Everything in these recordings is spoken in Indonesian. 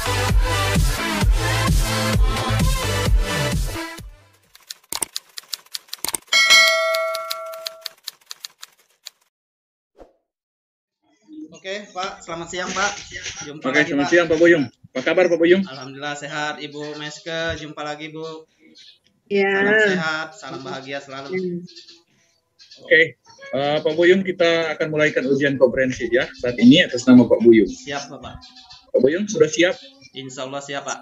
Oke, Pak. Selamat siang, Pak. Jumpa Oke, lagi, selamat Pak. siang Pak Buyung. Apa kabar Pak Buyung? Alhamdulillah sehat, Ibu Meske. Jumpa lagi, Bu. Ya. Salam sehat, salam bahagia selalu. Oke, Pak Buyung, kita akan mulaikan ujian komprehensif ya saat ini atas nama Pak Buyung. Siap, Bapak. Pak Buyung sudah siap? Insya Allah siap, Pak.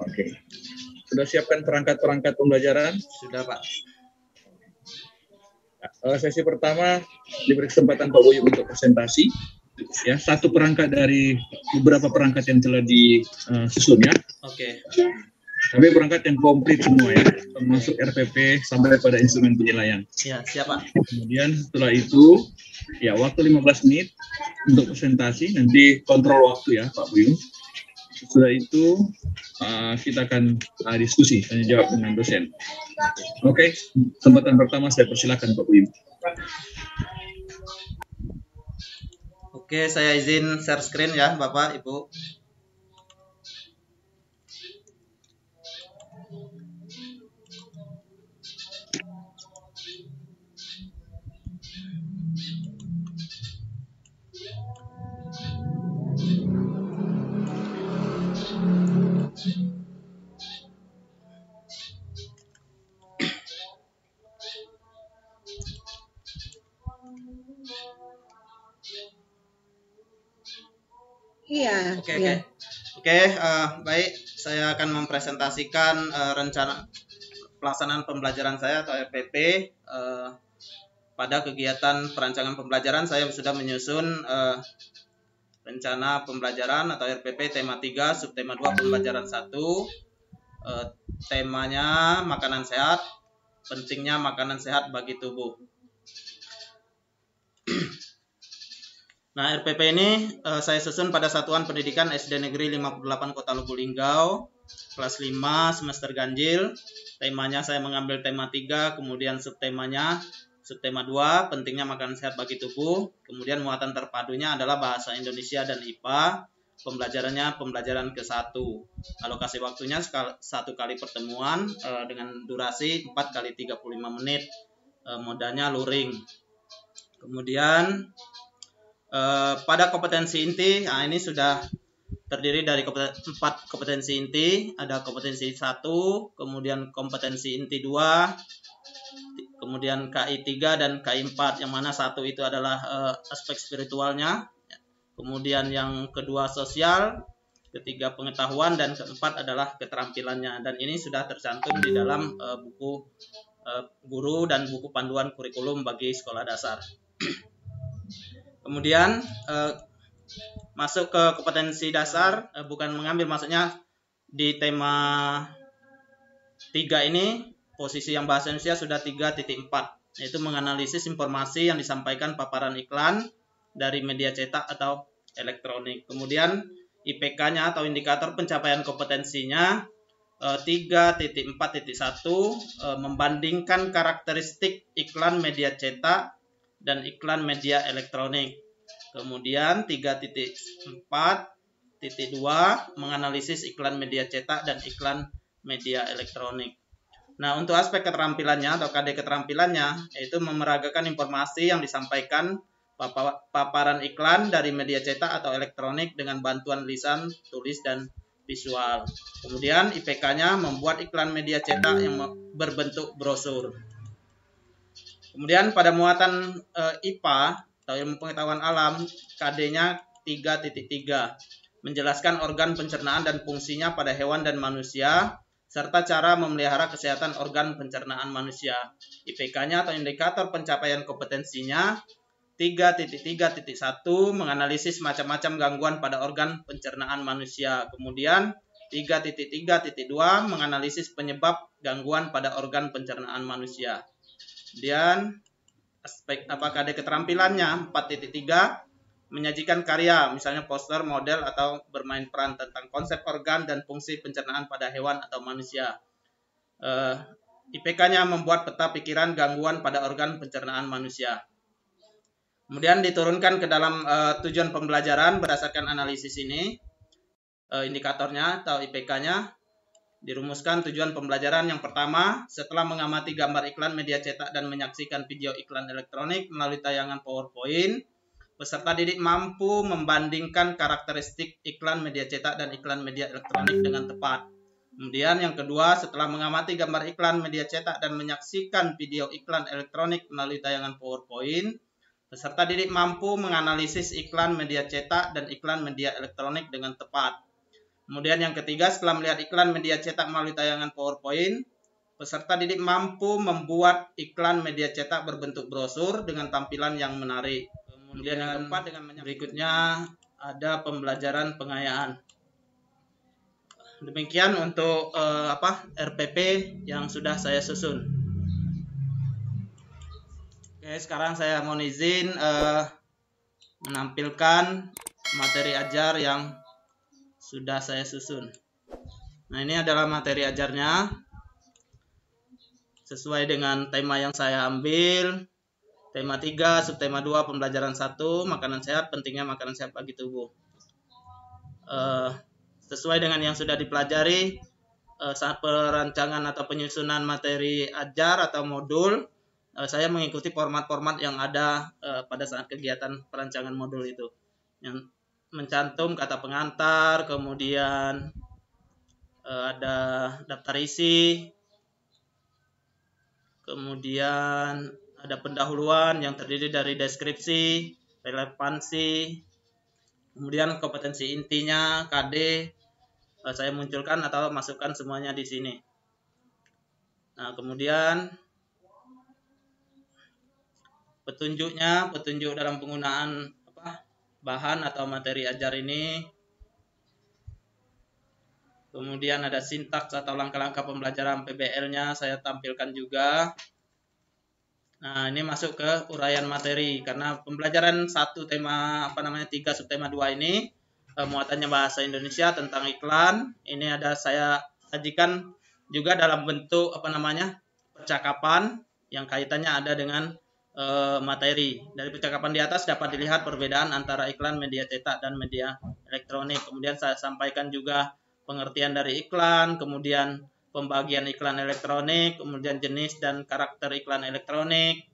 Oke. Sudah siapkan perangkat-perangkat pembelajaran? Sudah, Pak. Sesi pertama diberi kesempatan Pak Buyung untuk presentasi. Ya, satu perangkat dari beberapa perangkat yang telah disusun ya. Oke. Tapi perangkat yang komplit semua ya, termasuk RPP sampai pada instrumen penilaian. Ya, siap, Pak. Kemudian setelah itu, ya waktu 15 menit untuk presentasi, nanti kontrol waktu ya Pak Buyung. Setelah itu kita akan diskusi, tanya jawab dengan dosen. Oke, kesempatan pertama saya persilakan Pak Buyung. Oke, saya izin share screen ya, Bapak, Ibu. Iya. Oke, baik. Saya akan mempresentasikan rencana pelaksanaan pembelajaran saya atau RPP. Pada kegiatan perancangan pembelajaran saya sudah menyusun rencana pembelajaran atau RPP tema 3, subtema 2 pembelajaran 1. Temanya makanan sehat, pentingnya makanan sehat bagi tubuh. Nah, RPP ini saya susun pada Satuan Pendidikan SD Negeri 58 Kota Lubuk Linggau, kelas 5, semester ganjil. Temanya saya mengambil tema 3, kemudian subtemanya, subtema 2, pentingnya makanan sehat bagi tubuh. Kemudian muatan terpadunya adalah bahasa Indonesia dan IPA. Pembelajarannya pembelajaran ke-1. Alokasi waktunya 1 kali pertemuan dengan durasi 4 kali 35 menit. Modalnya luring. Kemudian pada kompetensi inti, ini sudah terdiri dari 4 kompetensi inti. Ada kompetensi 1, kemudian kompetensi inti 2, kemudian KI 3 dan KI 4, yang mana 1 itu adalah aspek spiritualnya, kemudian yang kedua sosial, ketiga pengetahuan, dan keempat adalah keterampilannya. Dan ini sudah tercantum di dalam buku guru dan buku panduan kurikulum bagi sekolah dasar. Kemudian masuk ke kompetensi dasar, bukan mengambil, maksudnya di tema 3 ini posisi yang bahasa Indonesia sudah 3.4, yaitu menganalisis informasi yang disampaikan paparan iklan dari media cetak atau elektronik. Kemudian IPK-nya atau indikator pencapaian kompetensinya 3.4.1, membandingkan karakteristik iklan media cetak dan iklan media elektronik. Kemudian 3.4.2, menganalisis iklan media cetak dan iklan media elektronik. Nah, untuk aspek keterampilannya atau KD keterampilannya, yaitu memeragakan informasi yang disampaikan paparan iklan dari media cetak atau elektronik dengan bantuan lisan, tulis, dan visual. Kemudian IPK-nya membuat iklan media cetak yang berbentuk brosur. Kemudian pada muatan IPA atau ilmu pengetahuan alam, KD-nya 3.3, menjelaskan organ pencernaan dan fungsinya pada hewan dan manusia, serta cara memelihara kesehatan organ pencernaan manusia. IPK-nya atau indikator pencapaian kompetensinya 3.3.1, menganalisis macam-macam gangguan pada organ pencernaan manusia. Kemudian 3.3.2, menganalisis penyebab gangguan pada organ pencernaan manusia. Kemudian aspek KD keterampilannya 4.3, menyajikan karya, misalnya poster, model, atau bermain peran tentang konsep organ dan fungsi pencernaan pada hewan atau manusia. IPK-nya membuat peta pikiran gangguan pada organ pencernaan manusia. Kemudian diturunkan ke dalam tujuan pembelajaran berdasarkan analisis ini. indikatornya atau IPK-nya. Dirumuskan tujuan pembelajaran yang pertama, setelah mengamati gambar iklan media cetak dan menyaksikan video iklan elektronik melalui tayangan PowerPoint, peserta didik mampu membandingkan karakteristik iklan media cetak dan iklan media elektronik dengan tepat. Kemudian yang kedua, setelah mengamati gambar iklan media cetak dan menyaksikan video iklan elektronik melalui tayangan PowerPoint, peserta didik mampu menganalisis iklan media cetak dan iklan media elektronik dengan tepat. Kemudian yang ketiga, setelah melihat iklan media cetak melalui tayangan PowerPoint, peserta didik mampu membuat iklan media cetak berbentuk brosur dengan tampilan yang menarik. Kemudian yang keempat, berikutnya ada pembelajaran pengayaan. Demikian untuk RPP yang sudah saya susun. Oke, sekarang saya mohon izin menampilkan materi ajar yang sudah saya susun. Nah, ini adalah materi ajarnya sesuai dengan tema yang saya ambil. Tema 3, subtema 2, pembelajaran 1, makanan sehat, pentingnya makanan sehat bagi tubuh. Sesuai dengan yang sudah dipelajari saat perancangan atau penyusunan materi ajar atau modul, saya mengikuti format-format yang ada pada saat kegiatan perancangan modul itu. Yang mencantum kata pengantar, kemudian ada daftar isi, kemudian ada pendahuluan yang terdiri dari deskripsi, relevansi, kemudian kompetensi intinya, KD, saya munculkan atau masukkan semuanya di sini. Nah, kemudian petunjuk dalam penggunaan bahan atau materi ajar ini. Kemudian ada sintaks atau langkah-langkah pembelajaran PBL-nya saya tampilkan juga. Nah, ini masuk ke uraian materi karena pembelajaran 1 tema 3 subtema 2 ini muatannya bahasa Indonesia tentang iklan. Ini ada saya sajikan juga dalam bentuk percakapan yang kaitannya ada dengan materi. Dari percakapan di atas dapat dilihat perbedaan antara iklan media cetak dan media elektronik. Kemudian saya sampaikan juga pengertian dari iklan, kemudian pembagian iklan elektronik, kemudian jenis dan karakter iklan elektronik.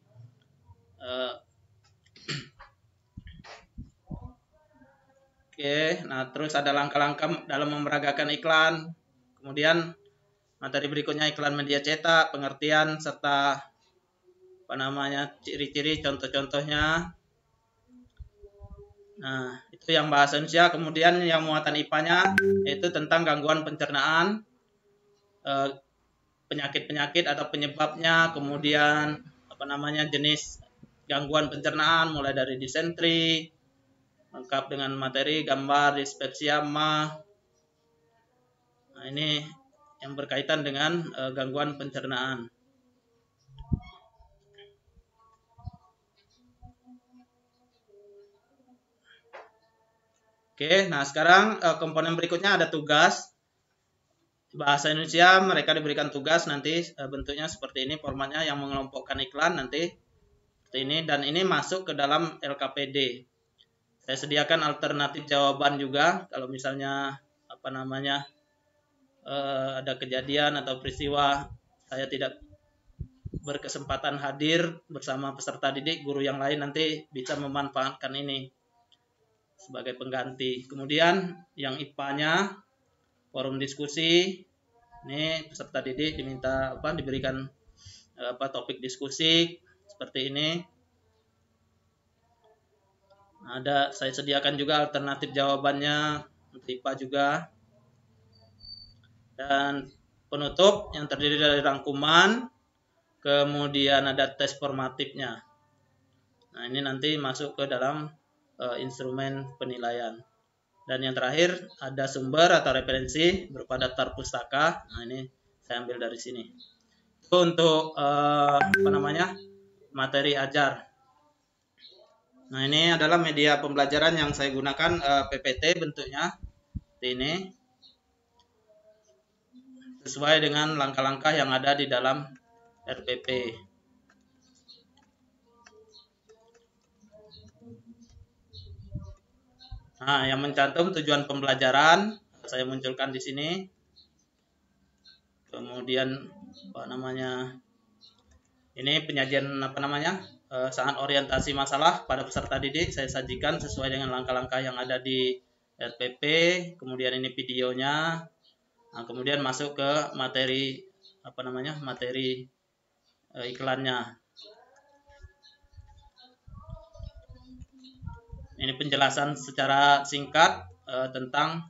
Oke, nah terus ada langkah-langkah dalam memeragakan iklan. Kemudian materi berikutnya iklan media cetak, pengertian serta ciri-ciri, contoh-contohnya. Nah, itu yang bahasa Indonesia. Kemudian yang muatan IPA-nya yaitu tentang gangguan pencernaan, penyakit-penyakit atau penyebabnya, kemudian jenis gangguan pencernaan mulai dari disentri, lengkap dengan materi, gambar, dispepsia, MA. Nah, ini yang berkaitan dengan gangguan pencernaan. Oke, nah sekarang komponen berikutnya ada tugas. Bahasa Indonesia mereka diberikan tugas nanti bentuknya seperti ini, formatnya yang mengelompokkan iklan nanti seperti ini, dan ini masuk ke dalam LKPD. Saya sediakan alternatif jawaban juga kalau misalnya ada kejadian atau peristiwa saya tidak berkesempatan hadir bersama peserta didik, guru yang lain nanti bisa memanfaatkan ini sebagai pengganti. Kemudian yang IPA-nya forum diskusi. Ini peserta didik diminta diberikan topik diskusi seperti ini. Ada saya sediakan juga alternatif jawabannya untuk IPA juga. Dan penutup yang terdiri dari rangkuman, kemudian ada tes formatifnya. Nah, ini nanti masuk ke dalam instrumen penilaian. Dan yang terakhir ada sumber atau referensi berupa daftar pustaka. Nah, ini saya ambil dari sini. Itu untuk materi ajar. Nah, ini adalah media pembelajaran yang saya gunakan, PPT bentuknya seperti ini. Sesuai dengan langkah-langkah yang ada di dalam RPP. Nah, yang mencantum tujuan pembelajaran saya munculkan di sini. Kemudian ini penyajian saat orientasi masalah pada peserta didik saya sajikan sesuai dengan langkah-langkah yang ada di RPP. Kemudian ini videonya. Nah, kemudian masuk ke materi iklannya. Ini penjelasan secara singkat tentang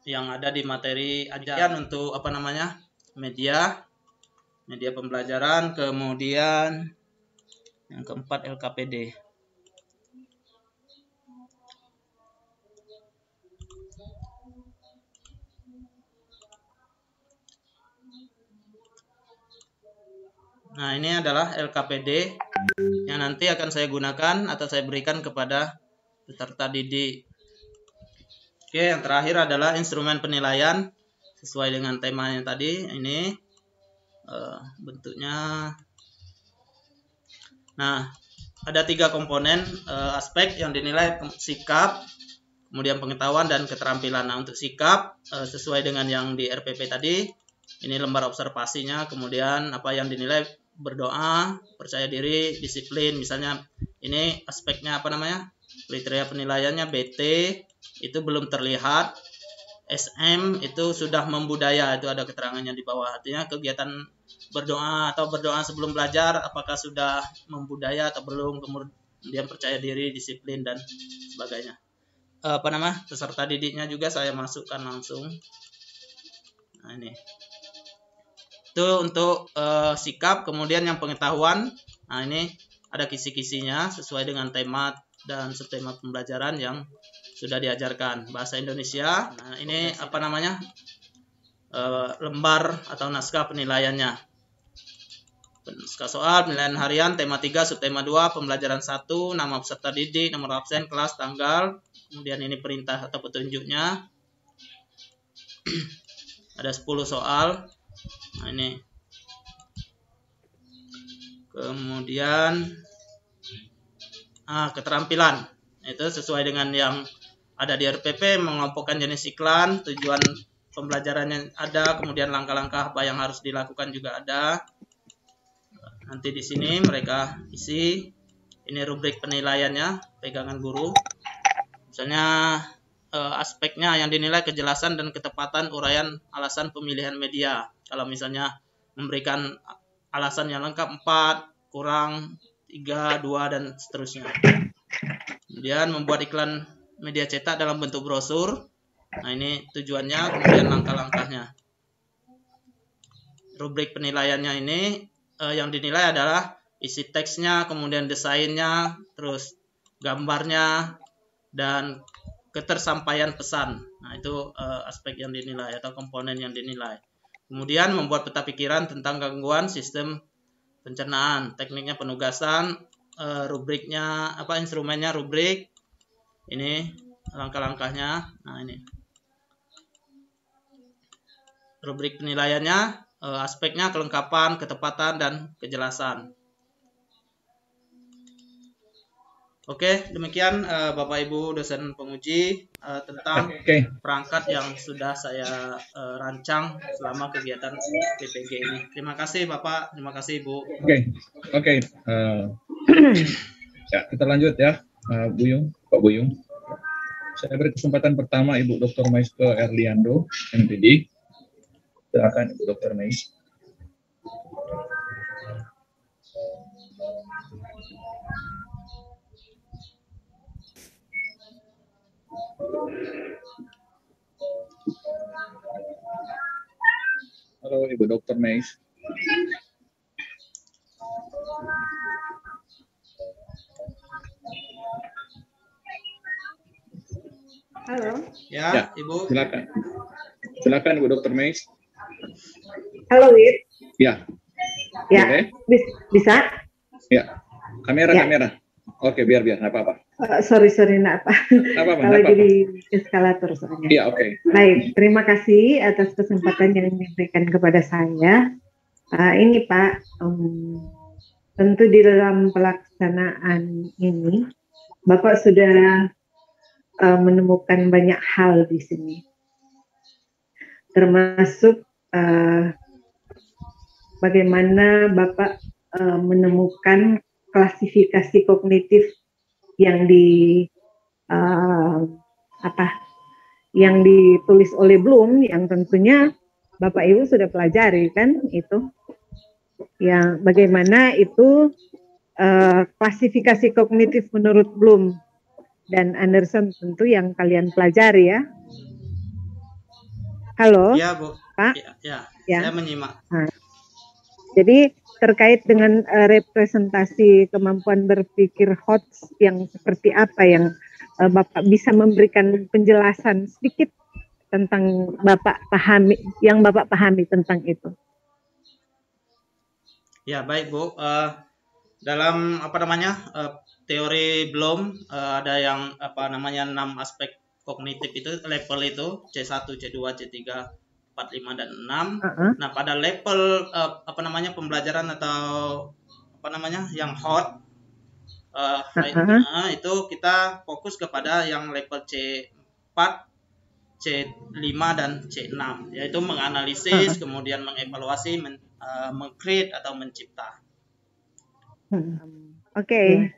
yang ada di materi ajaran untuk media pembelajaran. Kemudian yang keempat LKPD. Nah, ini adalah LKPD yang nanti akan saya gunakan atau saya berikan kepada peserta didik. Oke, yang terakhir adalah instrumen penilaian sesuai dengan temanya tadi. Ini bentuknya. Nah, ada 3 komponen aspek yang dinilai: sikap, kemudian pengetahuan, dan keterampilan. Nah, untuk sikap sesuai dengan yang di RPP tadi, ini lembar observasinya. Kemudian apa yang dinilai: berdoa, percaya diri, disiplin. Misalnya ini aspeknya kriteria penilaiannya BT itu belum terlihat, SM itu sudah membudaya, itu ada keterangannya di bawah. Artinya kegiatan berdoa atau berdoa sebelum belajar apakah sudah membudaya atau belum. Kemudian percaya diri, disiplin, dan sebagainya. Peserta didiknya juga saya masukkan langsung. Nah, ini itu untuk sikap. Kemudian yang pengetahuan, nah ini ada kisi-kisinya sesuai dengan tema dan subtema pembelajaran yang sudah diajarkan. Bahasa Indonesia, nah ini lembar atau naskah penilaiannya. Naskah soal, penilaian harian, tema 3, subtema 2, pembelajaran 1, nama peserta didik, nomor absen, kelas, tanggal. Kemudian ini perintah atau petunjuknya. Ada 10 soal. Nah, ini. Kemudian keterampilan. Itu sesuai dengan yang ada di RPP, mengelompokkan jenis iklan, tujuan pembelajarannya ada, kemudian langkah-langkah apa yang harus dilakukan juga ada. Nanti di sini mereka isi. Ini rubrik penilaiannya, pegangan guru. Misalnya aspeknya yang dinilai: kejelasan dan ketepatan uraian alasan pemilihan media. Kalau misalnya memberikan alasan yang lengkap 4, kurang 3, 2, dan seterusnya. Kemudian membuat iklan media cetak dalam bentuk brosur. Nah, ini tujuannya, kemudian langkah-langkahnya. Rubrik penilaiannya ini yang dinilai adalah isi teksnya, kemudian desainnya, terus gambarnya, dan ketersampaian pesan. Nah, itu aspek yang dinilai atau komponen yang dinilai. Kemudian membuat peta pikiran tentang gangguan sistem pencernaan, tekniknya penugasan, rubriknya instrumennya rubrik. Ini langkah-langkahnya. Nah, ini rubrik penilaiannya, aspeknya kelengkapan, ketepatan, dan kejelasan. Oke, demikian Bapak Ibu dosen penguji tentang perangkat yang sudah saya rancang selama kegiatan PPG ini. Terima kasih Bapak, terima kasih Ibu. Oke. Ya, kita lanjut ya, Pak Buyung. Saya beri kesempatan pertama Ibu Dr. Maiske Erliando, MPD. Silakan Ibu Dr. Mais. Halo Ibu Dr. Mais. Halo. Ya, Ibu. Silakan Ibu Dr. Mais. Halo, Wid. Ya. Ya. Bisa? Ya. Kamera. Oke, biar nggak apa-apa. Sorry, nggak apa. Kalau jadi eskalator soalnya. Iya, oke. Baik, terima kasih atas kesempatan yang diberikan kepada saya. Ini Pak, tentu di dalam pelaksanaan ini, Bapak sudah menemukan banyak hal di sini. termasuk bagaimana Bapak menemukan klasifikasi kognitif yang yang ditulis oleh Bloom, yang tentunya Bapak Ibu sudah pelajari kan itu, yang bagaimana itu klasifikasi kognitif menurut Bloom dan Anderson, tentu yang kalian pelajari ya. Halo, ya Bu. Pak. Ya. Ya. Saya menyimak. Nah, jadi terkait dengan representasi kemampuan berpikir Hodge yang seperti apa yang Bapak bisa memberikan penjelasan sedikit tentang Bapak pahami tentang itu. Ya, baik Bu. Dalam teori Bloom ada yang 6 aspek kognitif itu, level itu C1, C2, C3, 4, 5 dan 6. Nah, pada level pembelajaran atau yang hot itu kita fokus kepada yang level C4, C5 dan C6, yaitu menganalisis, kemudian mengevaluasi, meng-create atau mencipta. Oke.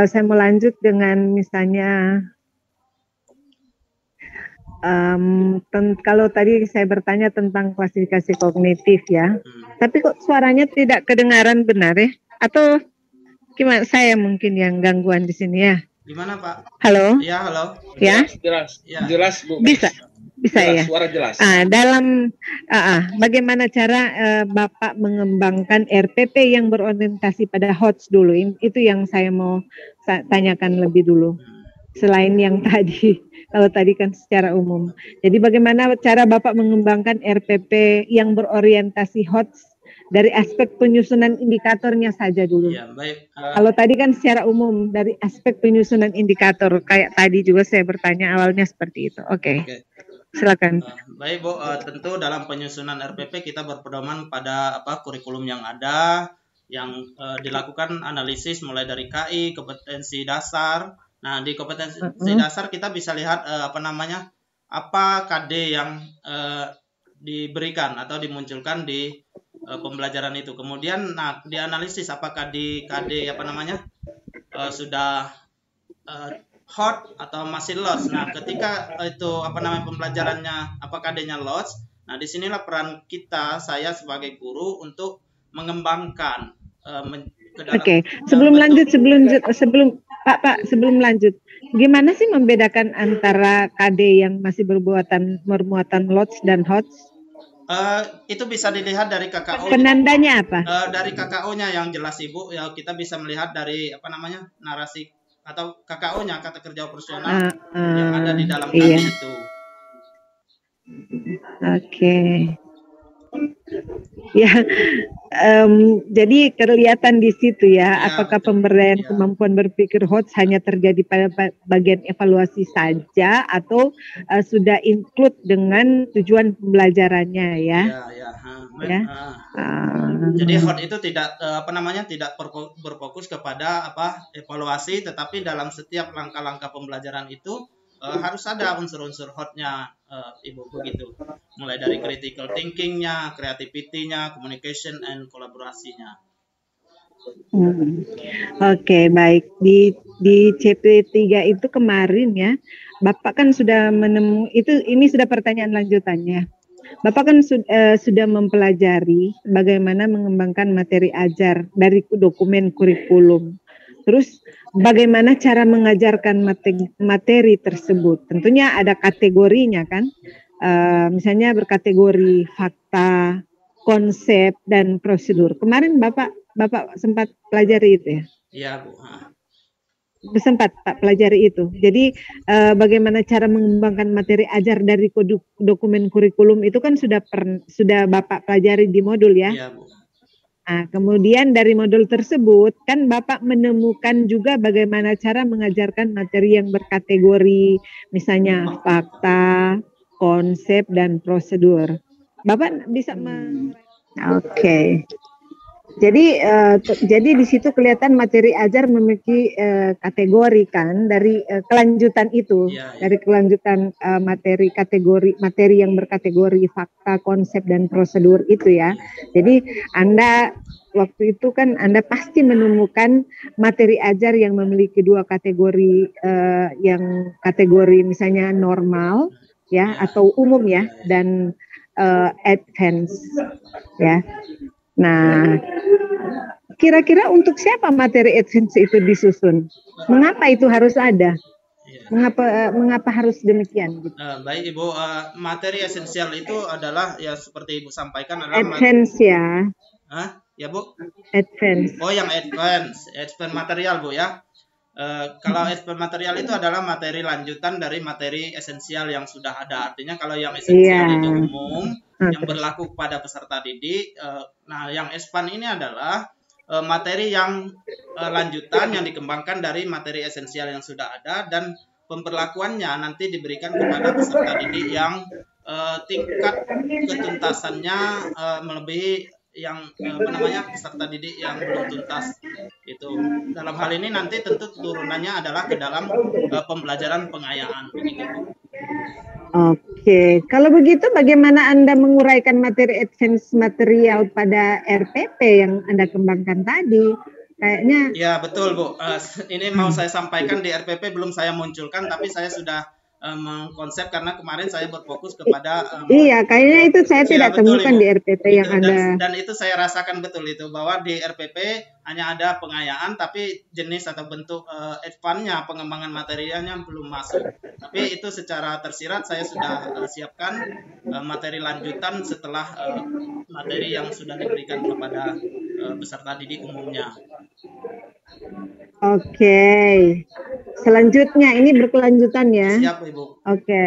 Saya mau lanjut dengan misalnya kalau tadi saya bertanya tentang klasifikasi kognitif ya, tapi kok suaranya tidak kedengaran benar ya? Atau gimana? Saya mungkin yang gangguan di sini ya. Gimana Pak? Halo? Ya, halo. Ya? Jelas Bu. Bisa jelas, ya. Suara jelas. Bagaimana cara Bapak mengembangkan RPP yang berorientasi pada Hodge dulu? Itu yang saya mau tanyakan lebih dulu. Selain yang tadi, kalau tadi kan secara umum. Jadi bagaimana cara Bapak mengembangkan RPP yang berorientasi Hodge dari aspek penyusunan indikatornya saja dulu. Ya, baik. Kalau tadi kan secara umum dari aspek penyusunan indikator, kayak tadi juga saya bertanya awalnya seperti itu. Oke. Silakan. Baik Bu, tentu dalam penyusunan RPP kita berpedoman pada kurikulum yang ada, yang dilakukan analisis mulai dari KI, kompetensi dasar. Nah, di kompetensi dasar kita bisa lihat apa KD yang diberikan atau dimunculkan di pembelajaran itu. Kemudian dianalisis apakah di KD sudah hot atau masih lost. Nah, ketika itu pembelajarannya KD-nya lost, nah disinilah peran saya sebagai guru untuk mengembangkan. Sebelum lanjut, gimana sih membedakan antara KD yang masih bermuatan lost dan hot? Itu bisa dilihat dari KKO. Penandanya apa? Dari KKO-nya yang jelas Ibu, ya kita bisa melihat dari narasi atau KKO-nya, kata kerja operasional yang ada di dalam KD itu. Oke. Ya, jadi kelihatan di situ ya, apakah pemberdayaan kemampuan berpikir Hodge hanya terjadi pada bagian evaluasi saja atau sudah include dengan tujuan pembelajarannya ya? Jadi Hodge itu tidak tidak berfokus kepada evaluasi, tetapi dalam setiap langkah-langkah pembelajaran itu harus ada unsur-unsur Hodge-nya, Ibu, begitu. Mulai dari critical thinking-nya, creativity-nya, communication and kolaborasinya. Oke, baik. Di CP3 itu kemarin ya, Bapak kan sudah ini sudah pertanyaan lanjutannya. Bapak kan sudah mempelajari bagaimana mengembangkan materi ajar dari dokumen kurikulum. Terus bagaimana cara mengajarkan materi tersebut? Tentunya ada kategorinya kan, misalnya berkategori fakta, konsep, dan prosedur. Kemarin Bapak sempat pelajari itu ya? Iya Bu. Sempat Pak pelajari itu. Jadi bagaimana cara mengembangkan materi ajar dari dokumen kurikulum itu kan sudah Bapak pelajari di modul ya? Iya Bu. Nah, kemudian dari modul tersebut kan Bapak menemukan juga bagaimana cara mengajarkan materi yang berkategori misalnya fakta, konsep, dan prosedur. Bapak bisa Oke. Jadi di situ kelihatan materi ajar memiliki kategori kan dari kelanjutan itu, dari kelanjutan materi yang berkategori fakta, konsep dan prosedur itu ya. Jadi Anda waktu itu kan Anda pasti menemukan materi ajar yang memiliki dua kategori, yang kategori misalnya normal ya atau umum ya, dan advance ya. Nah, kira-kira untuk siapa materi advance itu disusun? Mengapa itu harus ada? Mengapa harus demikian? Baik Ibu, materi esensial itu adalah ya seperti Ibu sampaikan adalah advance ya. Ya Bu? Advance. Oh, yang advance material Bu ya. Kalau advance material itu adalah materi lanjutan dari materi esensial yang sudah ada. Artinya kalau yang esensial itu umum yang berlaku pada peserta didik. Nah, yang expand ini adalah materi yang lanjutan yang dikembangkan dari materi esensial yang sudah ada, dan pemberlakuannya nanti diberikan kepada peserta didik yang tingkat ketuntasannya melebihi yang peserta didik yang belum tuntas. Itu dalam hal ini nanti tentu turunannya adalah ke dalam pembelajaran pengayaan begitu. Oke, kalau begitu bagaimana Anda menguraikan materi advance material pada RPP yang Anda kembangkan tadi? Kayaknya. Ya betul Bu. Ini mau saya sampaikan di RPP belum saya munculkan, tapi saya sudah mengkonsep karena kemarin saya berfokus kepada iya, kayaknya itu saya tidak temukan di RPP yang Anda. Dan itu saya rasakan betul itu, bahwa di RPP hanya ada pengayaan, tapi jenis atau bentuk advance-nya, pengembangan materialnya belum masuk. Tapi itu secara tersirat saya sudah siapkan materi lanjutan setelah materi yang sudah diberikan kepada peserta didik umumnya. Oke. Selanjutnya ini berkelanjutan ya. Siap Ibu. Oke.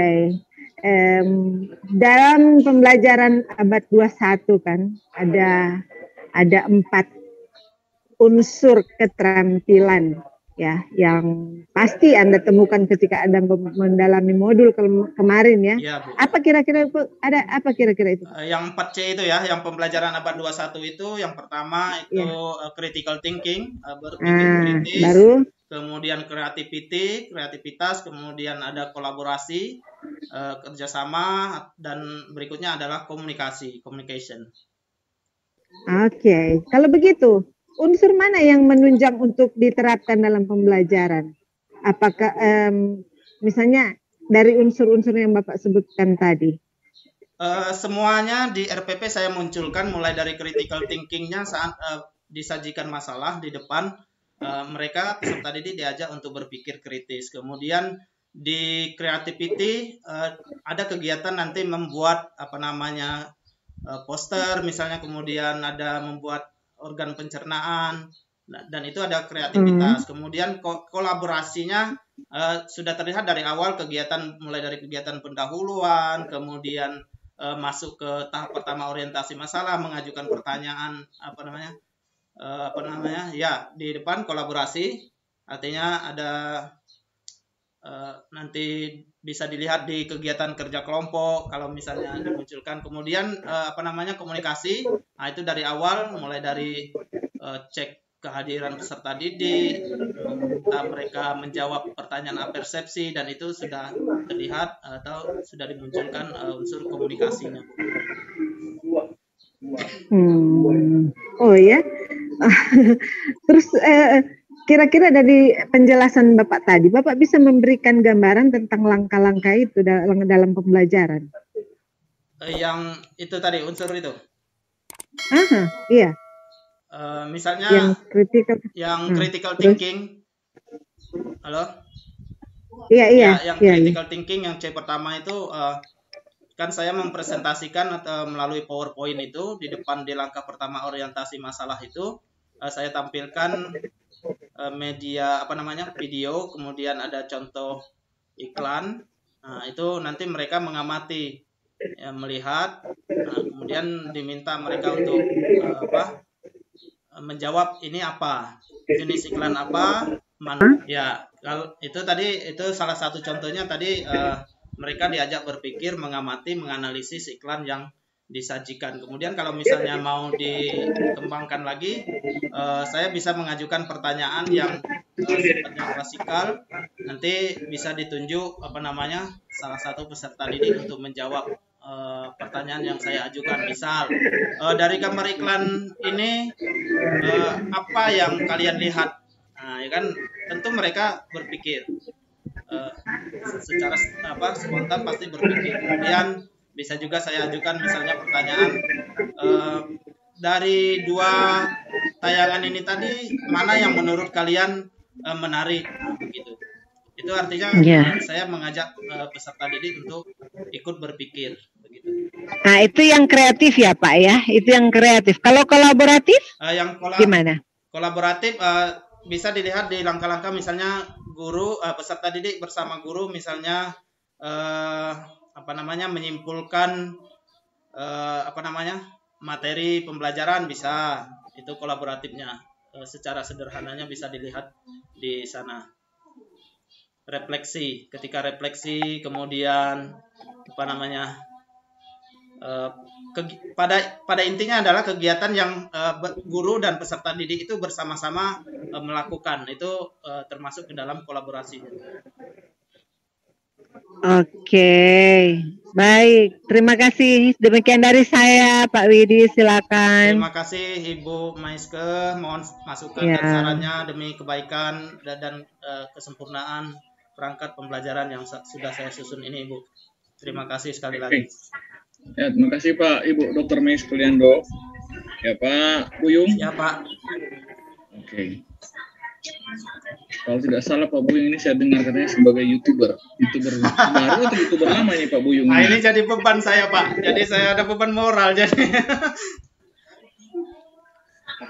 Dalam pembelajaran abad 21 kan ada 4 unsur keterampilan ya yang pasti Anda temukan ketika Anda mendalami modul kemarin ya. Ya Bu. Apa kira-kira itu? Ada apa kira-kira itu? Yang 4C itu ya, yang pembelajaran abad 21 itu yang pertama itu critical thinking, berpikir kritis. Baru kemudian kreativitas, kemudian ada kolaborasi, kerjasama, dan berikutnya adalah communication. Oke, kalau begitu unsur mana yang menunjang untuk diterapkan dalam pembelajaran? Apakah misalnya dari unsur-unsur yang Bapak sebutkan tadi? Semuanya di RPP saya munculkan, mulai dari critical thinking-nya saat disajikan masalah di depan. Mereka peserta didik diajak untuk berpikir kritis. Kemudian di creativity ada kegiatan nanti membuat poster misalnya, kemudian ada membuat organ pencernaan, dan itu ada kreativitas. Kemudian kolaborasinya sudah terlihat dari awal kegiatan, mulai dari kegiatan pendahuluan, kemudian masuk ke tahap pertama orientasi masalah, mengajukan pertanyaan ya di depan kolaborasi, artinya ada nanti bisa dilihat di kegiatan kerja kelompok kalau misalnya dimunculkan. Kemudian komunikasi, nah itu dari awal, mulai dari cek kehadiran peserta didik, meminta mereka menjawab pertanyaan apersepsi, dan itu sudah terlihat atau sudah dimunculkan unsur komunikasinya. Oh ya. Terus kira-kira dari penjelasan Bapak tadi, Bapak bisa memberikan gambaran tentang langkah-langkah itu dalam pembelajaran? Yang itu tadi, unsur itu? Iya. Misalnya yang critical thinking. Halo? Iya. Yang critical thinking yang C pertama itu kan saya mempresentasikan atau melalui PowerPoint itu di depan, di langkah pertama orientasi masalah itu saya tampilkan media video, kemudian ada contoh iklan. Nah, itu nanti mereka mengamati, ya, melihat, kemudian diminta mereka untuk menjawab ini apa, jenis iklan apa, mana. Ya, kalau itu tadi itu salah satu contohnya tadi, mereka diajak berpikir, mengamati, menganalisis iklan yang disajikan. Kemudian kalau misalnya mau dikembangkan lagi, saya bisa mengajukan pertanyaan yang sifatnya klasikal. Nanti bisa ditunjuk salah satu peserta didik untuk menjawab pertanyaan yang saya ajukan. Misal dari gambar iklan ini apa yang kalian lihat? Nah, ya kan tentu mereka berpikir secara spontan pasti berpikir. Kemudian bisa juga saya ajukan misalnya pertanyaan dari dua tayangan ini tadi mana yang menurut kalian menarik begitu. Itu artinya saya mengajak peserta didik untuk ikut berpikir begitu. Nah, itu yang kreatif ya Pak ya. Itu yang kreatif. Kalau kolaboratif gimana? Kolaboratif bisa dilihat di langkah-langkah misalnya guru peserta didik bersama guru misalnya menyimpulkan materi pembelajaran bisa, itu kolaboratifnya. Secara sederhananya bisa dilihat di sana. Refleksi, ketika refleksi kemudian pada intinya adalah kegiatan yang guru dan peserta didik itu bersama-sama melakukan, itu termasuk ke dalam kolaborasi. Oke, baik. Terima kasih. Demikian dari saya, Pak Widi. Silakan. Terima kasih Ibu Maiske. Mohon masukan dan sarannya demi kebaikan dan kesempurnaan perangkat pembelajaran yang sudah saya susun ini, Ibu. Terima kasih sekali lagi. Ya, terima kasih Pak Ibu Dr. Maiske Liando. Ya Pak Buyung. Ya Pak. Oke. Kalau tidak salah Pak Buyung ini saya dengar katanya sebagai YouTuber baru atau YouTuber lama ini Pak Buyung? Nah, ini jadi beban saya Pak. Jadi saya ada beban moral jadi.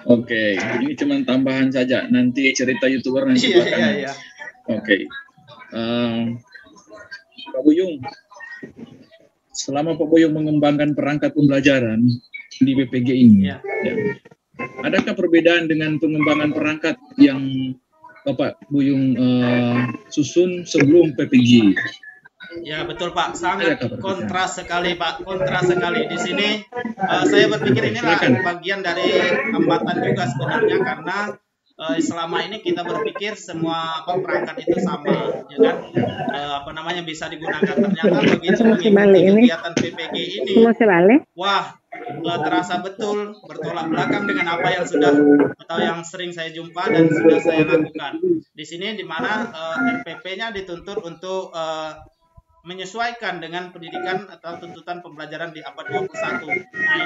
Oke, ini cuma tambahan saja. Nanti cerita YouTuber nanti akan. Iya. Oke. Pak Buyung, selama Pak Buyung mengembangkan perangkat pembelajaran di BPG ini, adakah perbedaan dengan pengembangan perangkat yang Bapak Buyung susun sebelum PPG? Ya betul Pak, sangat kontras sekali Pak, kontras sekali. Di sini saya berpikir inilah bagian dari hambatan juga sebenarnya karena selama ini kita berpikir semua perangkat itu sama, ya kan? Bisa digunakan. Ternyata begitu mengikuti kegiatan PPG ini, wah terasa betul bertolak belakang dengan apa yang sudah atau yang sering saya jumpa dan sudah saya lakukan. Di sini di mana RPP-nya dituntut untuk menyesuaikan dengan pendidikan atau tuntutan pembelajaran di abad 21. Nah,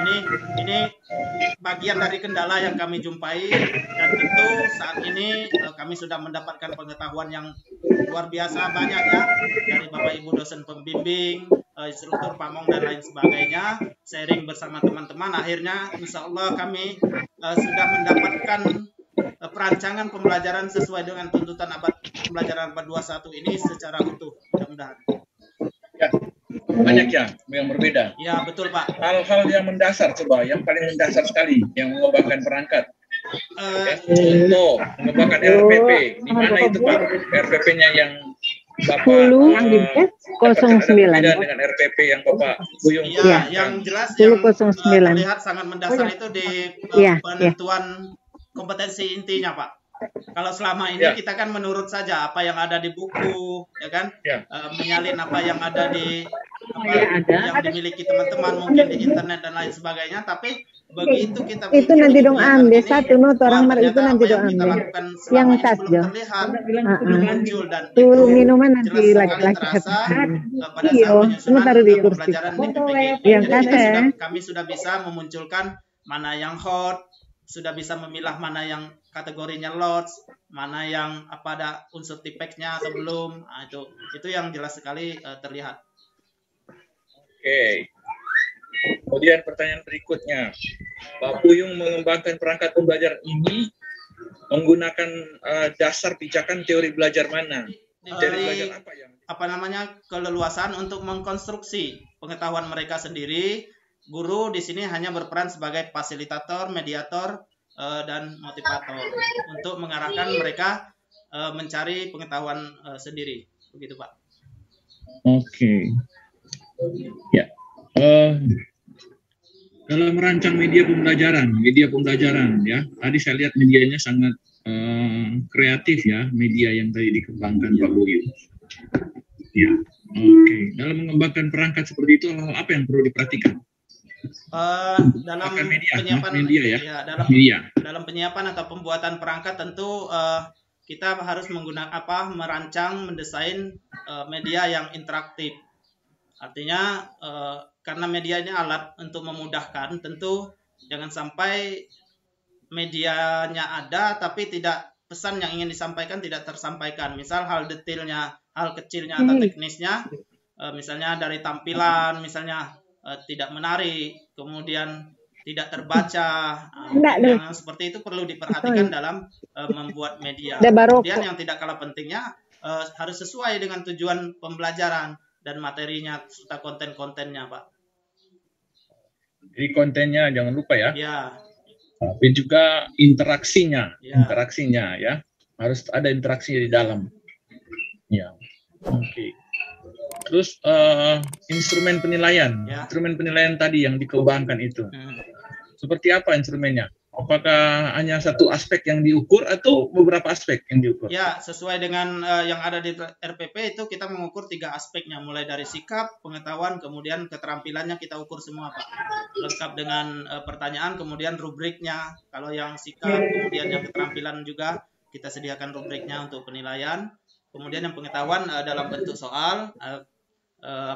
ini bagian dari kendala yang kami jumpai dan tentu saat ini kami sudah mendapatkan pengetahuan yang luar biasa banyak ya dari Bapak Ibu dosen pembimbing, instruktur pamong dan lain sebagainya. Sharing bersama teman-teman, akhirnya insya Allah kami sudah mendapatkan perancangan pembelajaran sesuai dengan tuntutan pembelajaran abad 21 ini secara utuh. Mudah-mudahan. Ya, banyak ya yang berbeda. Ya betul Pak. Hal-hal yang mendasar coba, yang paling mendasar sekali yang mengembangkan perangkat. Contoh mengembangkan RPP, di mana itu Pak RPP-nya yang Bapak 1009 dengan RPP yang Bapak Buyung? Ya, yang jelas yang terlihat sangat mendasar itu di penentuan kompetensi intinya Pak. Kalau selama ini kita kan menurut saja apa yang ada di buku, ya kan, menyalin apa yang ada di yang dimiliki teman-teman mungkin di internet dan lain sebagainya. Tapi begitu kita itu nanti dong ambil satu orang itu nanti dong ambil yang tas belum terlihat, belum muncul dan itu minuman nanti lagi terasa pada saat penyusunan pembelajaran di PPG. Jadi kami sudah bisa memunculkan mana yang hot, sudah bisa memilah mana yang kategorinya lots, mana yang ada unsur tipexnya atau belum. Nah, itu yang jelas sekali terlihat. Oke. Kemudian pertanyaan berikutnya, Pak Buyung mengembangkan perangkat pembelajaran ini menggunakan dasar pijakan teori belajar mana? Teori belajar apa yang? Keleluasan untuk mengkonstruksi pengetahuan mereka sendiri. Guru di sini hanya berperan sebagai fasilitator, mediator, dan motivator untuk mengarahkan mereka mencari pengetahuan sendiri. Begitu Pak. Oke. Ya. dalam merancang media pembelajaran ya. Tadi saya lihat medianya sangat kreatif ya, media yang tadi dikembangkan Pak Boyu. Ya, oke. Dalam mengembangkan perangkat seperti itu, hal apa yang perlu diperhatikan? Dalam media, penyiapan media ya, ya dalam penyiapan atau pembuatan perangkat tentu kita harus menggunakan merancang, mendesain media yang interaktif. Artinya karena media ini alat untuk memudahkan, tentu jangan sampai medianya ada tapi tidak pesan yang ingin disampaikan tidak tersampaikan. Misal hal detailnya, hal kecilnya atau teknisnya, misalnya dari tampilan, misalnya tidak menarik, kemudian tidak terbaca, yang seperti itu perlu diperhatikan dalam membuat media. Kemudian yang tidak kalah pentingnya harus sesuai dengan tujuan pembelajaran dan materinya serta konten-kontennya, Pak. Jadi kontennya jangan lupa ya. Ya. Tapi juga interaksinya ya, harus ada interaksi di dalam. Ya, oke. Terus instrumen penilaian tadi yang dikembangkan itu, seperti apa instrumennya? Apakah hanya satu aspek yang diukur atau beberapa aspek yang diukur? Ya, sesuai dengan yang ada di RPP itu kita mengukur 3 aspeknya, mulai dari sikap, pengetahuan, kemudian keterampilannya kita ukur semua, Pak. Lengkap dengan pertanyaan, kemudian rubriknya. Kalau yang sikap, kemudian yang keterampilan juga kita sediakan rubriknya untuk penilaian. Kemudian yang pengetahuan dalam bentuk soal,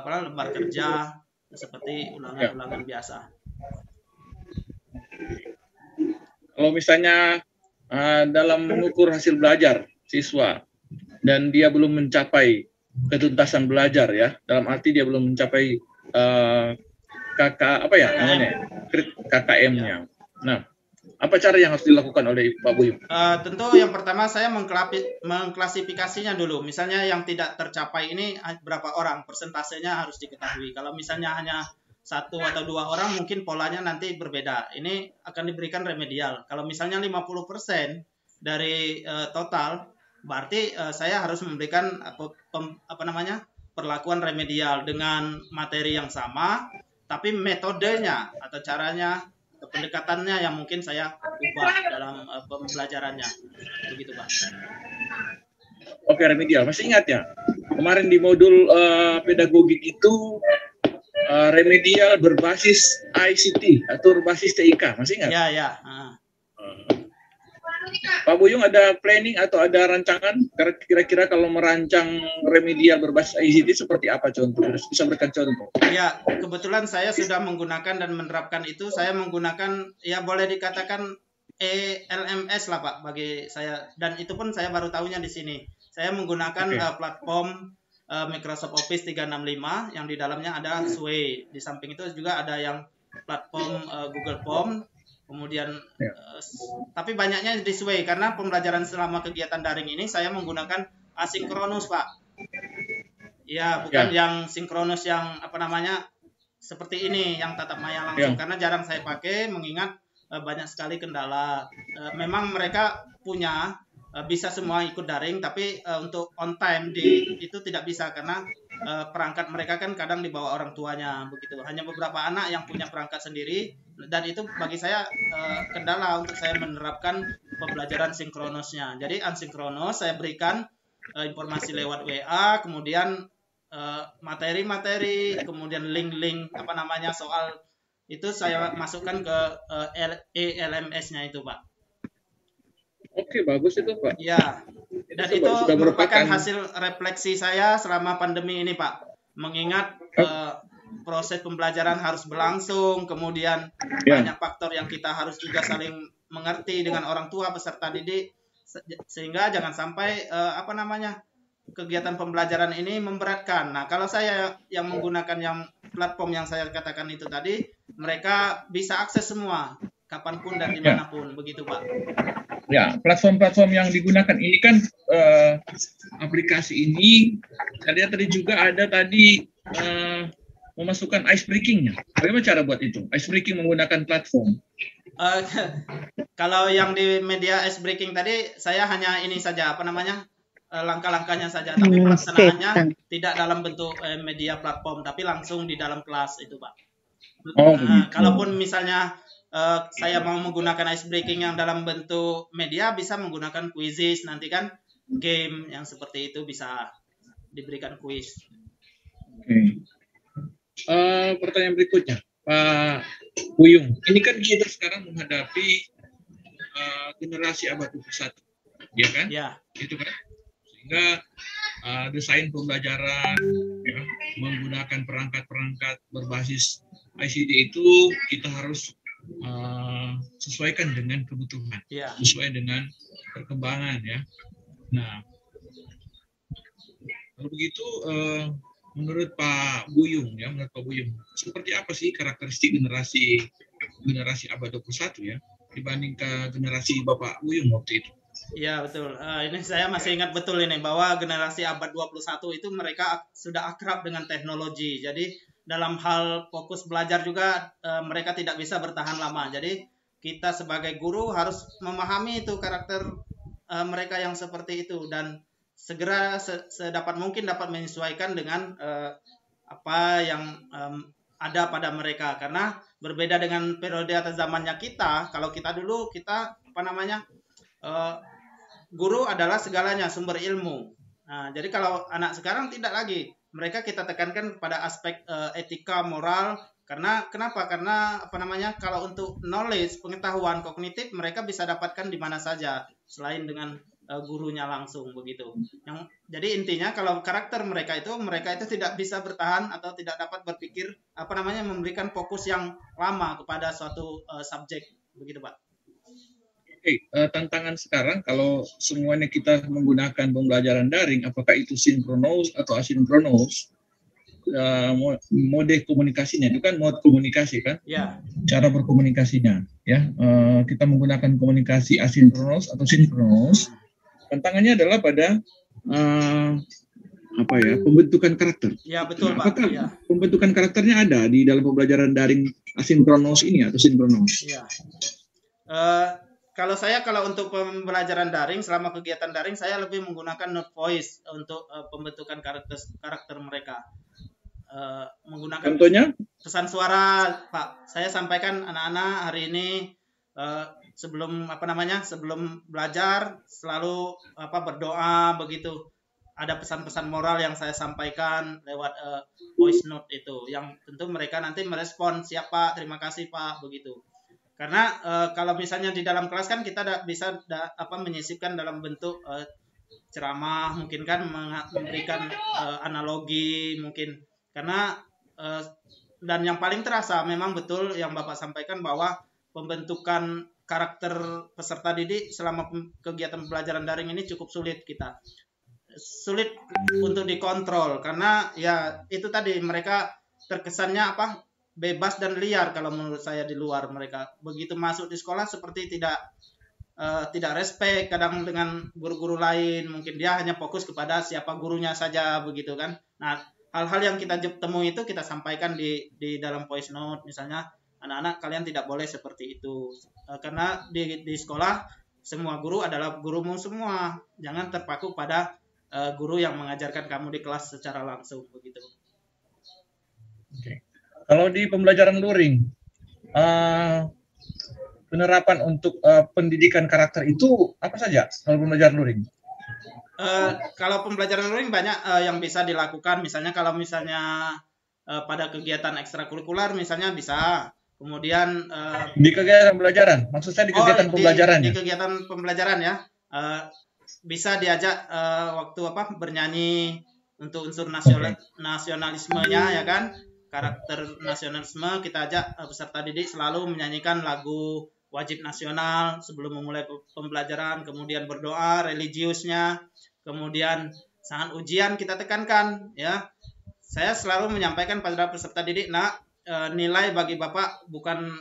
lembar kerja seperti ulangan-ulangan biasa. Kalau misalnya dalam mengukur hasil belajar siswa dan dia belum mencapai ketuntasan belajar ya, dalam arti dia belum mencapai KKM-nya. Nah, apa cara yang harus dilakukan oleh Pak Boyu? Tentu yang pertama saya mengklasifikasinya dulu. Misalnya yang tidak tercapai ini berapa orang, persentasenya harus diketahui. Kalau misalnya hanya 1 atau 2 orang, mungkin polanya nanti berbeda. Ini akan diberikan remedial. Kalau misalnya 50% dari total, berarti saya harus memberikan perlakuan remedial dengan materi yang sama, tapi metodenya atau caranya, atau pendekatannya yang mungkin saya ubah dalam pembelajarannya. Begitu, Pak. Oke, remedial. Masih ingat ya? Kemarin di modul pedagogik itu remedial berbasis ICT atau berbasis TIK, masih ingat? Ya. Pak Buyung ada planning atau ada rancangan kira-kira kalau merancang remedial berbasis ICT seperti apa contoh? Bisa berikan contoh? Ya, kebetulan saya sudah menggunakan dan menerapkan itu. Saya menggunakan, ya boleh dikatakan LMS lah Pak bagi saya. Dan itu pun saya baru tahunya di sini. Saya menggunakan platform Microsoft Office 365 yang di dalamnya ada Sway. Di samping itu juga ada yang platform Google Form. Kemudian, tapi banyaknya di Sway karena pembelajaran selama kegiatan daring ini saya menggunakan asinkronus Pak. Ya, bukan yang sinkronus yang seperti ini yang tatap maya langsung karena jarang saya pakai mengingat banyak sekali kendala. Memang mereka punya bisa semua ikut daring, tapi untuk on time itu tidak bisa karena perangkat mereka kan kadang dibawa orang tuanya begitu. Hanya beberapa anak yang punya perangkat sendiri dan itu bagi saya kendala untuk saya menerapkan pembelajaran sinkronusnya. Jadi asinkronus saya berikan informasi lewat WA, kemudian materi-materi, kemudian link-link soal itu saya masukkan ke LMS-nya itu Pak. Oke, bagus itu Pak. Ya, dan itu merupakan hasil refleksi saya selama pandemi ini Pak. Mengingat proses pembelajaran harus berlangsung, kemudian banyak faktor yang kita harus juga saling mengerti dengan orang tua peserta didik, sehingga jangan sampai kegiatan pembelajaran ini memberatkan. Nah, kalau saya yang menggunakan yang platform yang saya katakan itu tadi, mereka bisa akses semua kapanpun dan dimanapun, begitu Pak. Ya, platform-platform yang digunakan ini kan aplikasi ini, saya lihat tadi juga ada memasukkan ice breaking-nya. Bagaimana cara buat itu? Ice breaking menggunakan platform. Kalau yang di media ice breaking tadi, saya hanya ini saja, langkah-langkahnya saja, tapi pelaksanaannya tidak dalam bentuk media platform, tapi langsung di dalam kelas itu Pak. Oh begitu. Kalaupun misalnya saya mau menggunakan ice breaking yang dalam bentuk media, bisa menggunakan quizzes, nanti kan game yang seperti itu bisa diberikan quiz. Oke. Pertanyaan berikutnya, Pak Buyung. Ini kan kita sekarang menghadapi generasi abad 21, ya kan? Ya, Itu kan? Sehingga desain pembelajaran, ya, menggunakan perangkat-perangkat berbasis ICT itu kita harus sesuaikan dengan kebutuhan, ya. sesuai dengan perkembangan, ya. Nah, kalau begitu, menurut Pak Buyung, ya, menurut Pak Buyung, seperti apa sih karakteristik generasi abad 21 ya dibanding ke generasi Bapak Buyung waktu itu? Iya betul. Ini saya masih ingat betul ini bahwa generasi abad 21 itu mereka sudah akrab dengan teknologi. Jadi dalam hal fokus belajar juga mereka tidak bisa bertahan lama. Jadi kita sebagai guru harus memahami itu karakter mereka yang seperti itu dan segera sedapat mungkin dapat menyesuaikan dengan apa yang ada pada mereka. Karena berbeda dengan periode atau zamannya kita, kalau kita dulu kita apa namanya guru adalah segalanya, sumber ilmu. Nah, jadi kalau anak sekarang tidak lagi, mereka kita tekankan pada aspek etika, moral. Karena kenapa? Karena apa namanya? Kalau untuk knowledge, pengetahuan kognitif, mereka bisa dapatkan di mana saja selain dengan gurunya langsung begitu. Jadi intinya kalau karakter mereka itu tidak bisa bertahan atau tidak dapat berpikir apa namanya memberikan fokus yang lama kepada suatu subjek begitu, Pak. Oke, tantangan sekarang kalau semuanya kita menggunakan pembelajaran daring, apakah itu sinkronos atau asinkronos, mode komunikasinya itu kan mode komunikasi kan, Ya. Cara berkomunikasinya, ya, kita menggunakan komunikasi asinkronos atau sinkronos. Tantangannya adalah pada pembentukan karakter. Ya betul, Pak. Apakah Ya. pembentukan karakternya ada di dalam pembelajaran daring asinkronos ini atau sinkronos? Ya. Kalau untuk pembelajaran daring, selama kegiatan daring, saya lebih menggunakan note voice untuk pembentukan karakter mereka. Menggunakan Contohnya? pesan suara, Pak. Saya sampaikan anak-anak hari ini sebelum belajar selalu berdoa begitu. Ada pesan-pesan moral yang saya sampaikan lewat voice note itu, yang tentu mereka nanti merespon, siap Pak, terima kasih Pak, begitu. Karena kalau misalnya di dalam kelas kan kita bisa menyisipkan dalam bentuk ceramah, mungkin kan memberikan analogi mungkin. Karena dan yang paling terasa memang betul yang Bapak sampaikan bahwa pembentukan karakter peserta didik selama kegiatan pembelajaran daring ini cukup sulit sulit untuk dikontrol karena ya itu tadi mereka terkesannya bebas dan liar kalau menurut saya di luar. Mereka begitu masuk di sekolah seperti tidak respect kadang dengan guru-guru lain, mungkin dia hanya fokus kepada siapa gurunya saja begitu kan. Nah, hal-hal yang kita temui itu kita sampaikan di dalam voice note, misalnya anak-anak kalian tidak boleh seperti itu karena di sekolah semua guru adalah gurumu semua, jangan terpaku pada guru yang mengajarkan kamu di kelas secara langsung begitu. Oke. Kalau di pembelajaran luring, penerapan untuk pendidikan karakter itu apa saja kalau pembelajaran luring? Kalau pembelajaran luring banyak yang bisa dilakukan, misalnya kalau pada kegiatan ekstrakurikuler misalnya bisa. Kemudian di kegiatan pembelajaran, maksud saya di kegiatan pembelajaran. Di kegiatan pembelajaran ya, bisa diajak waktu bernyanyi untuk unsur nasionalismenya ya kan, karakter nasionalisme kita ajak peserta didik selalu menyanyikan lagu wajib nasional sebelum memulai pembelajaran, kemudian berdoa religiusnya, kemudian saat ujian kita tekankan ya. Saya selalu menyampaikan pada peserta didik, nilai bagi Bapak bukan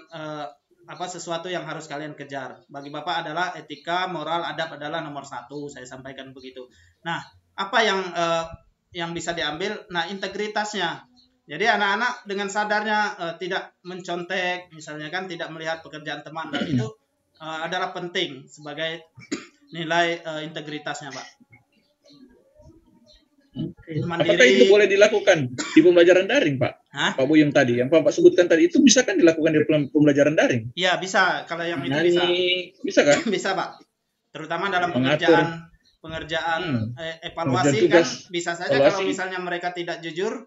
sesuatu yang harus kalian kejar. Bagi Bapak adalah etika, moral, adab adalah nomor 1. Saya sampaikan begitu. Nah, apa yang bisa diambil? Nah, integritasnya. Jadi anak-anak dengan sadarnya tidak mencontek, misalnya kan, tidak melihat pekerjaan teman, dan itu adalah penting sebagai nilai integritasnya, Pak. Apakah itu boleh dilakukan di pembelajaran daring, Pak? Hah? Pak Buyung tadi, yang Bapak sebutkan tadi itu bisa kan dilakukan di pembelajaran daring? Iya, bisa. Kalau yang itu bisa. Bisa kan? Bisa, Pak. Terutama dalam Mengatur. pengerjaan evaluasi Pengerjaan tugas, kan bisa saja evaluasi. kalau misalnya mereka tidak jujur,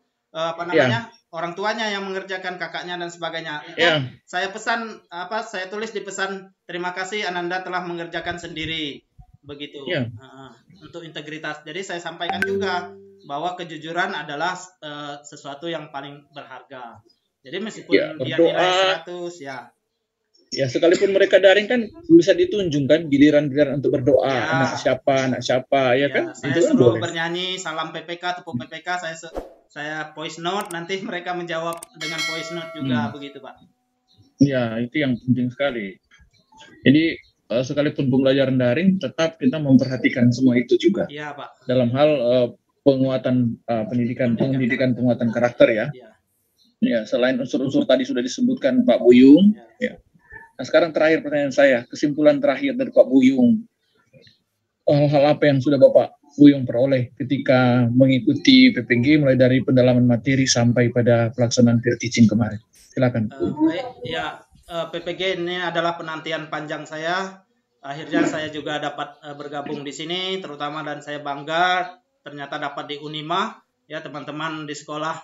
orang tuanya yang mengerjakan, kakaknya dan sebagainya. Saya pesan saya tulis di pesan, terima kasih Ananda telah mengerjakan sendiri, begitu. Untuk integritas. Jadi saya sampaikan juga bahwa kejujuran adalah sesuatu yang paling berharga. Jadi meskipun dia nilai 100 ya sekalipun mereka daring kan bisa ditunjukkan giliran untuk berdoa, anak siapa ya kan. Saya itu suruh boleh. bernyanyi salam PPK, tepuk PPK, saya voice note, nanti mereka menjawab dengan voice note juga, begitu Pak. Ya, itu yang penting sekali. Jadi sekalipun pembelajaran daring, tetap kita memperhatikan semua itu juga. Iya, Pak. Dalam hal penguatan pendidikan penguatan karakter ya. Ya, selain unsur-unsur tadi sudah disebutkan Pak Buyung. Ya. Nah, sekarang terakhir pertanyaan saya, kesimpulan terakhir dari Pak Buyung. Hal apa yang sudah Bapak Buyung peroleh ketika mengikuti PPG mulai dari pendalaman materi sampai pada pelaksanaan peer teaching kemarin? Silakan. PPG ini adalah penantian panjang saya. Akhirnya saya juga dapat bergabung di sini, terutama, dan saya bangga ternyata dapat di Unima. Ya, teman-teman di sekolah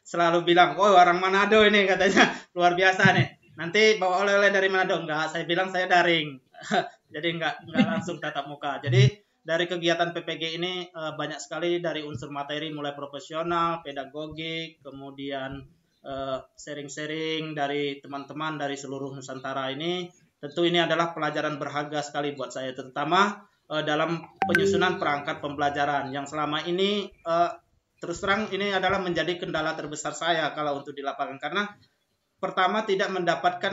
selalu bilang, oh orang Manado ini, katanya luar biasa nih. Nanti bawa oleh-oleh dari Manado. Enggak, saya bilang saya daring. Jadi enggak langsung tatap muka. Jadi dari kegiatan PPG ini banyak sekali dari unsur materi, mulai profesional, pedagogik, kemudian sharing-sharing dari teman-teman dari seluruh Nusantara ini. Tentu ini adalah pelajaran berharga sekali buat saya, terutama dalam penyusunan perangkat pembelajaran yang selama ini terus terang ini adalah menjadi kendala terbesar saya kalau untuk di lapangan, karena pertama tidak mendapatkan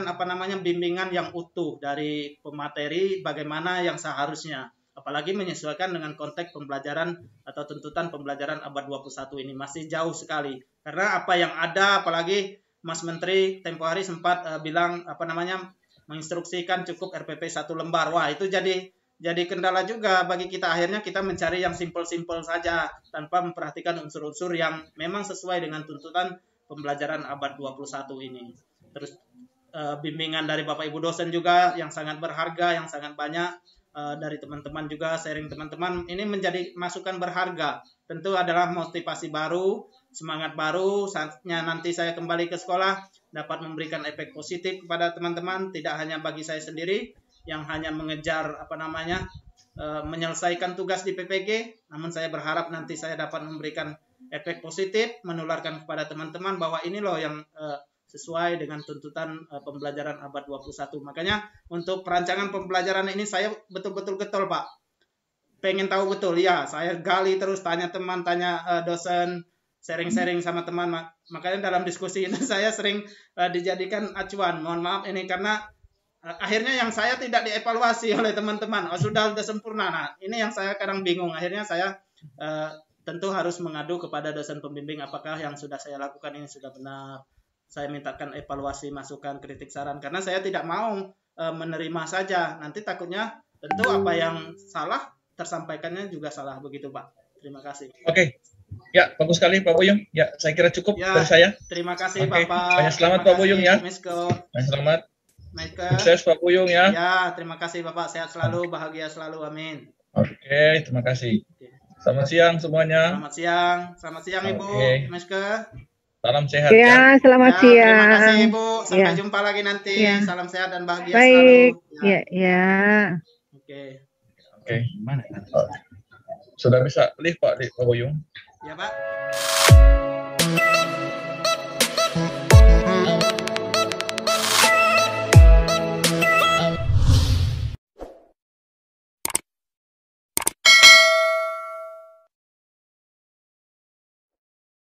bimbingan yang utuh dari pemateri bagaimana yang seharusnya, apalagi menyesuaikan dengan konteks pembelajaran atau tuntutan pembelajaran abad 21 ini masih jauh sekali. Karena apa yang ada, apalagi Mas Menteri tempo hari sempat bilang menginstruksikan cukup RPP 1 lembar. Wah, itu jadi kendala juga bagi kita. Akhirnya kita mencari yang simpel-simpel saja tanpa memperhatikan unsur-unsur yang memang sesuai dengan tuntutan pembelajaran abad 21 ini. Terus bimbingan dari Bapak Ibu dosen juga yang sangat berharga, yang sangat banyak. Dari teman-teman juga, sharing teman-teman ini menjadi masukan berharga. Tentu adalah motivasi baru, semangat baru saatnya nanti saya kembali ke sekolah dapat memberikan efek positif kepada teman-teman, tidak hanya bagi saya sendiri yang hanya mengejar menyelesaikan tugas di PPG, namun saya berharap nanti saya dapat memberikan efek positif, menularkan kepada teman-teman bahwa ini loh yang sesuai dengan tuntutan pembelajaran abad 21. Makanya untuk perancangan pembelajaran ini saya betul-betul getol, Pak. Pengen tahu betul, ya saya gali terus, tanya teman, tanya dosen, sharing-sharing sama teman. Makanya dalam diskusi itu saya sering dijadikan acuan. Mohon maaf ini karena akhirnya yang saya tidak dievaluasi oleh teman-teman. Sudah sempurna. Nah, ini yang saya kadang bingung. Akhirnya saya tentu harus mengadu kepada dosen pembimbing apakah yang sudah saya lakukan ini sudah benar. Saya mintakan evaluasi, masukan, kritik, saran, karena saya tidak mau menerima saja. Nanti takutnya tentu apa yang salah tersampaikannya juga salah, begitu Pak. Terima kasih. Oke. Ya, bagus sekali Pak Buyung. Ya, saya kira cukup dari saya. Terima kasih Bapak. Banyak selamat Pak Buyung ya. Banyak selamat. Sukses Pak Buyung ya. Ya, terima kasih Bapak. Sehat selalu, bahagia selalu. Amin. Oke, terima kasih. Selamat siang semuanya. Selamat siang Ibu Meske. Salam sehat ya. Selamat siang. Terima kasih Ibu. Sampai jumpa lagi nanti. Salam sehat dan bahagia Baik. selalu. Ya. Oke. Gimana? Sudah bisa live Pak Buyung? Ya Pak.